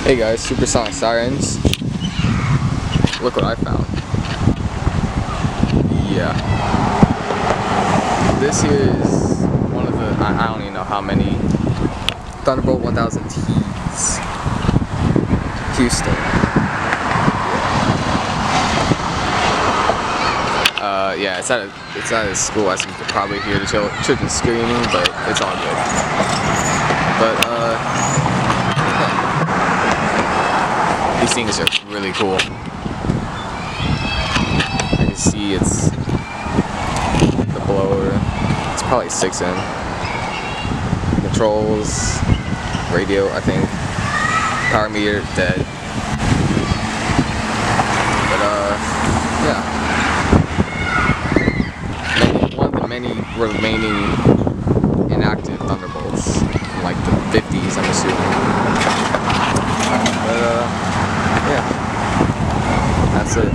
Hey guys, Supersonic Sirens. Look what I found. Yeah. This is one of the, I don't even know how many Thunderbolt 1000Ts. Houston. Yeah, it's at a school, as you can probably hear the children screaming, but it's all good. But, these things are really cool. I can see it's the blower. It's probably 6 in. Controls, radio, I think. Power meter, dead. But, yeah. One of the many remaining inactive Thunderbolts from like the 50s, I'm assuming. But, yeah, that's it.